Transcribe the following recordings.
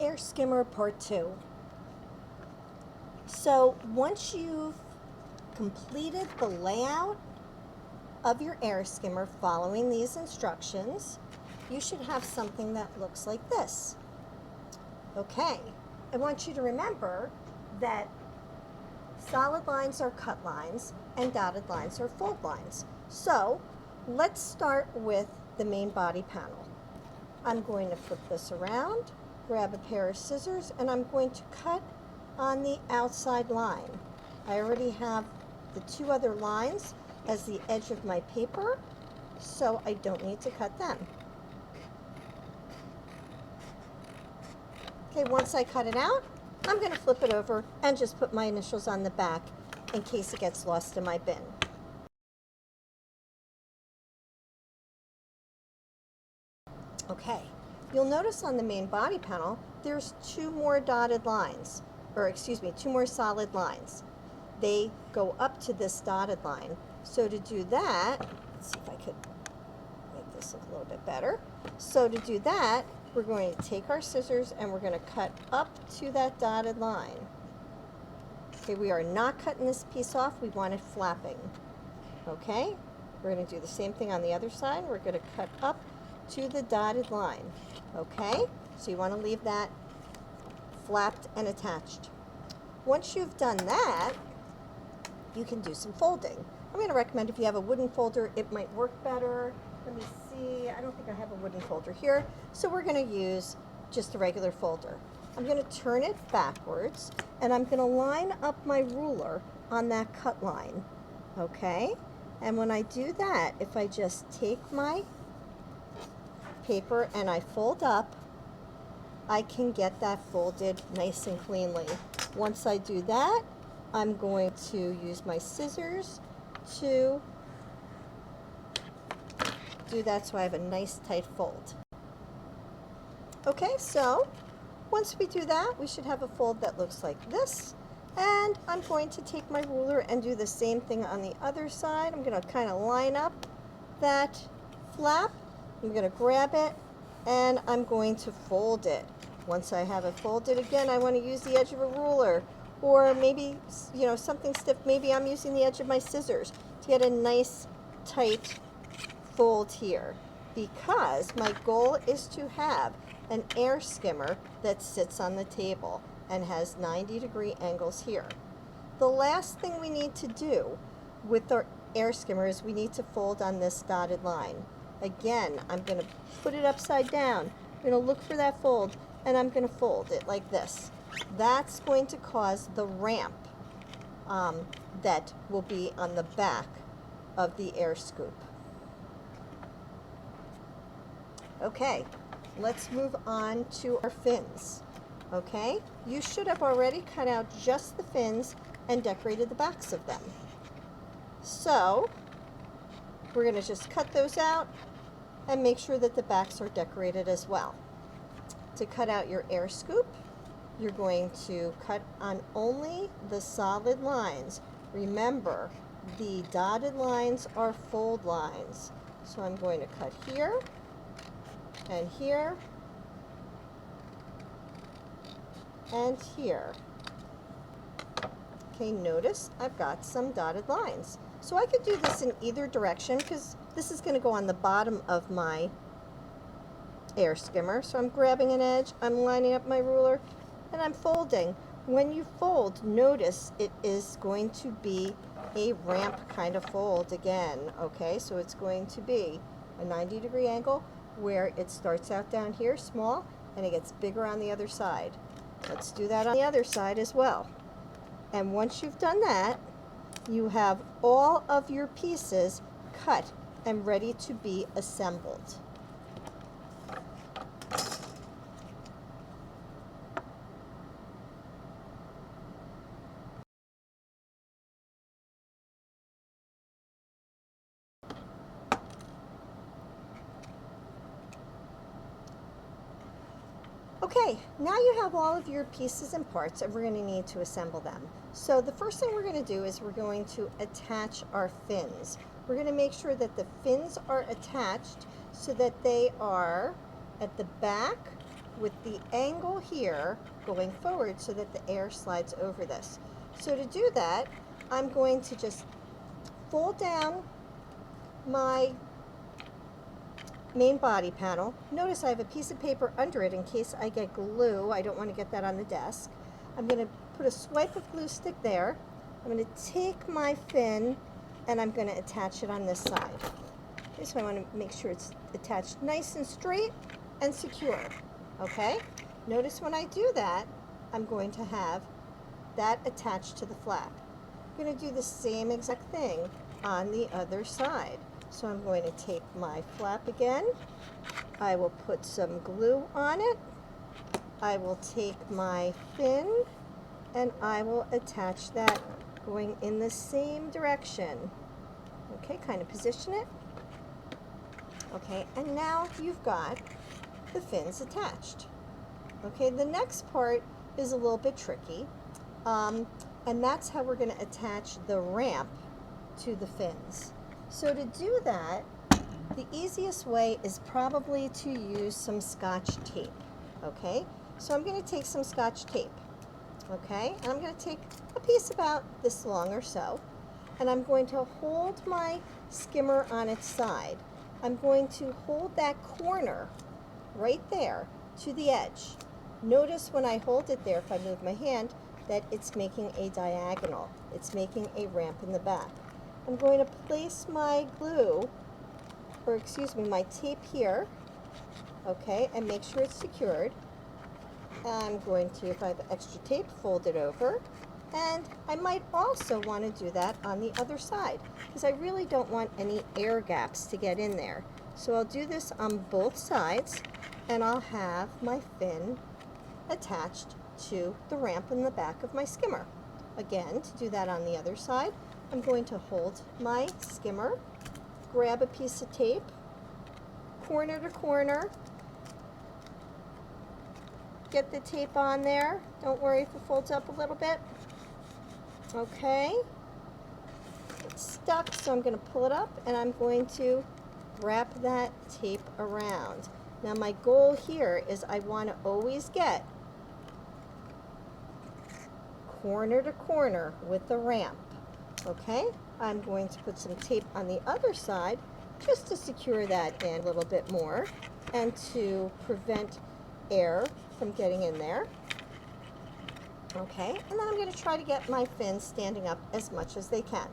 Air Skimmer Part 2. So once you've completed the layout of your air skimmer following these instructions, you should have something that looks like this. Okay, I want you to remember that solid lines are cut lines and dotted lines are fold lines. So let's start with the main body panel. I'm going to flip this around, grab a pair of scissors, and I'm going to cut on the outside line. I already have the two other lines as the edge of my paper, so I don't need to cut them. Okay, once I cut it out, I'm going to flip it over and just put my initials on the back in case it gets lost in my bin. Okay, you'll notice on the main body panel, there's two more dotted lines, or excuse me, two more solid lines. They go up to this dotted line. So to do that, let's see if I could make this look a little bit better. So to do that, we're going to take our scissors and we're going to cut up to that dotted line. Okay, we are not cutting this piece off. We want it flapping. Okay, we're going to do the same thing on the other side. We're going to cut up to the dotted line. Okay, so you want to leave that flapped and attached. Once you've done that, you can do some folding. I'm going to recommend if you have a wooden folder, it might work better. Let me see, I don't think I have a wooden folder here, so we're going to use just a regular folder. I'm going to turn it backwards, and I'm going to line up my ruler on that cut line, okay? And when I do that, if I just take my paper and I fold up, I can get that folded nice and cleanly. Once I do that, I'm going to use my scissors to do that so I have a nice tight fold. Okay, so once we do that, we should have a fold that looks like this. And I'm going to take my ruler and do the same thing on the other side. I'm going to kind of line up that flap. I'm going to grab it and I'm going to fold it. Once I have it folded, again, I want to use the edge of a ruler, or maybe, you know, something stiff. Maybe I'm using the edge of my scissors to get a nice tight fold here, because my goal is to have an air skimmer that sits on the table and has 90-degree angles here. The last thing we need to do with our air skimmer is we need to fold on this dotted line. Again, I'm going to put it upside down. I'm going to look for that fold, and I'm going to fold it like this. That's going to cause the ramp that will be on the back of the air scoop. Okay, let's move on to our fins. Okay, you should have already cut out just the fins and decorated the backs of them. So we're going to just cut those out and make sure that the backs are decorated as well. To cut out your air scoop, you're going to cut on only the solid lines. Remember, the dotted lines are fold lines. So I'm going to cut here and here and here. Okay, notice I've got some dotted lines. So I could do this in either direction because this is going to go on the bottom of my air skimmer. So I'm grabbing an edge, I'm lining up my ruler, and I'm folding. When you fold, notice it is going to be a ramp kind of fold again. Okay, so it's going to be a 90-degree angle where it starts out down here small and it gets bigger on the other side. Let's do that on the other side as well. And once you've done that, you have all of your pieces cut and ready to be assembled. Okay, now you have all of your pieces and parts, and we're going to need to assemble them. So the first thing we're going to do is we're going to attach our fins. We're going to make sure that the fins are attached so that they are at the back with the angle here going forward so that the air slides over this. So to do that, I'm going to just fold down my main body panel. Notice I have a piece of paper under it in case I get glue. I don't want to get that on the desk. I'm going to put a swipe of glue stick there. I'm going to take my fin and I'm going to attach it on this side. Okay, so I want to make sure it's attached nice and straight and secure. Okay? Notice when I do that, I'm going to have that attached to the flap. I'm going to do the same exact thing on the other side. So I'm going to take my flap again. I will put some glue on it. I will take my fin and I will attach that going in the same direction. Okay, kind of position it. Okay, and now you've got the fins attached. Okay, the next part is a little bit tricky, and that's how we're going to attach the ramp to the fins. So to do that, the easiest way is probably to use some Scotch tape. Okay, so I'm going to take some Scotch tape. Okay, and I'm going to take a piece about this long or so, and I'm going to hold my skimmer on its side. I'm going to hold that corner right there to the edge. Notice when I hold it there, if I move my hand, that it's making a diagonal. It's making a ramp in the back. I'm going to place my glue, or excuse me, my tape here, okay, and make sure it's secured. I'm going to, if I have extra tape, fold it over. And I might also want to do that on the other side because I really don't want any air gaps to get in there. So I'll do this on both sides and I'll have my fin attached to the ramp in the back of my skimmer. Again, to do that on the other side, I'm going to hold my skimmer, grab a piece of tape, corner to corner, get the tape on there. Don't worry if it folds up a little bit. Okay, it's stuck, so I'm going to pull it up and I'm going to wrap that tape around. Now my goal here is I want to always get corner to corner with the ramp. Okay, I'm going to put some tape on the other side just to secure that in a little bit more and to prevent air from getting in there. Okay, and then I'm going to try to get my fins standing up as much as they can.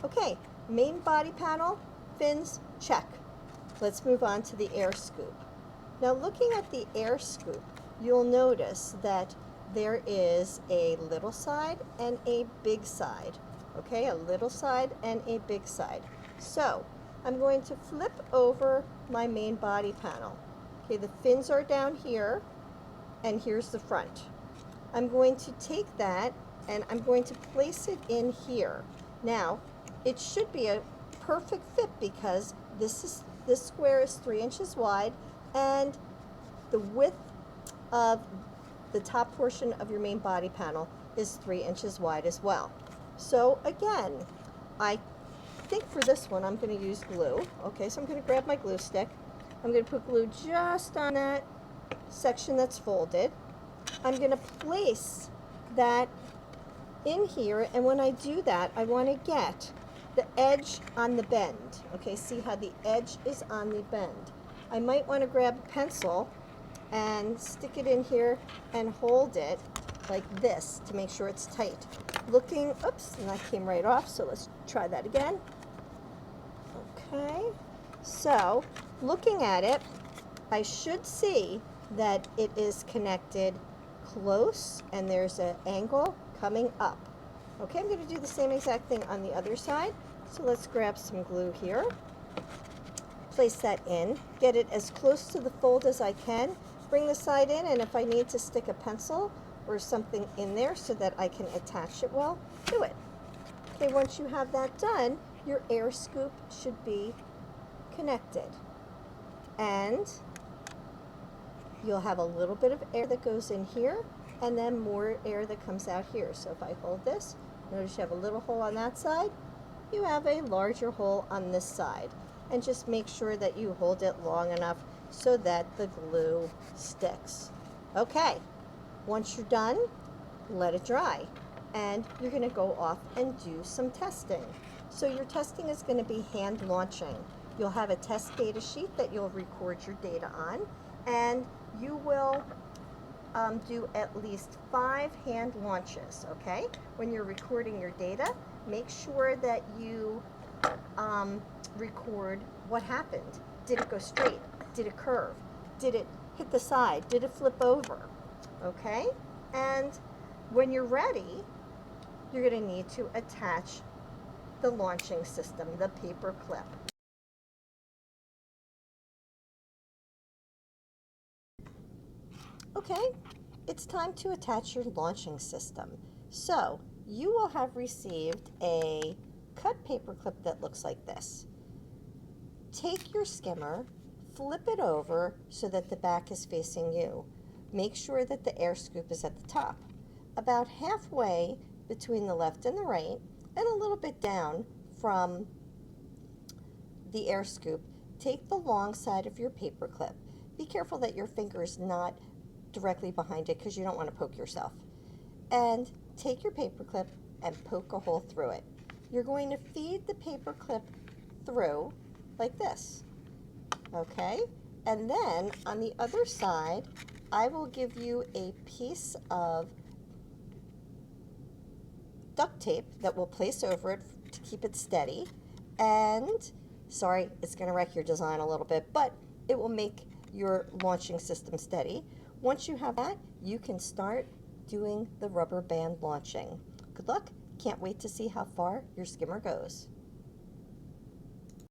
Okay, main body panel, fins, check. Let's move on to the air scoop. Now looking at the air scoop, you'll notice that there is a little side and a big side. Okay, a little side and a big side. So I'm going to flip over my main body panel. Okay, the fins are down here and here's the front. I'm going to take that and I'm going to place it in here. Now, it should be a perfect fit because this square is 3 inches wide and the width of the top portion of your main body panel is 3 inches wide as well. So again, I think for this one I'm going to use glue. Okay, so I'm going to grab my glue stick. I'm going to put glue just on that section that's folded. I'm going to place that in here, and when I do that, I want to get the edge on the bend. Okay, see how the edge is on the bend. I might want to grab a pencil and stick it in here and hold it like this to make sure it's tight. Looking, oops, and that came right off, so let's try that again. Okay, so looking at it, I should see that it is connected close and there's an angle coming up. Okay, I'm going to do the same exact thing on the other side. So let's grab some glue here, place that in, get it as close to the fold as I can, bring the side in, and if I need to stick a pencil or something in there so that I can attach it well, do it. Okay, once you have that done, your air scoop should be connected. And you'll have a little bit of air that goes in here and then more air that comes out here. So if I hold this, notice you have a little hole on that side, you have a larger hole on this side. and just make sure that you hold it long enough so that the glue sticks. Okay, once you're done, let it dry, and you're going to go off and do some testing. So your testing is going to be hand launching. You'll have a test data sheet that you'll record your data on, and you will do at least 5 hand launches, okay? When you're recording your data, make sure that you record what happened. Did it go straight? Did it curve? Did it hit the side? Did it flip over? Okay? And when you're ready, you're going to need to attach the launching system, the paper clip. Okay, it's time to attach your launching system. So you will have received a cut paper clip that looks like this. Take your skimmer, flip it over so that the back is facing you. Make sure that the air scoop is at the top. About halfway between the left and the right, and a little bit down from the air scoop, take the long side of your paper clip. Be careful that your finger is not directly behind it because you don't want to poke yourself. And take your paper clip and poke a hole through it. You're going to feed the paper clip through like this, okay? And then on the other side, I will give you a piece of duct tape that we'll place over it to keep it steady. And sorry, it's going to wreck your design a little bit, but it will make your launching system steady. Once you have that, you can start doing the rubber band launching. Good luck. Can't wait to see how far your skimmer goes.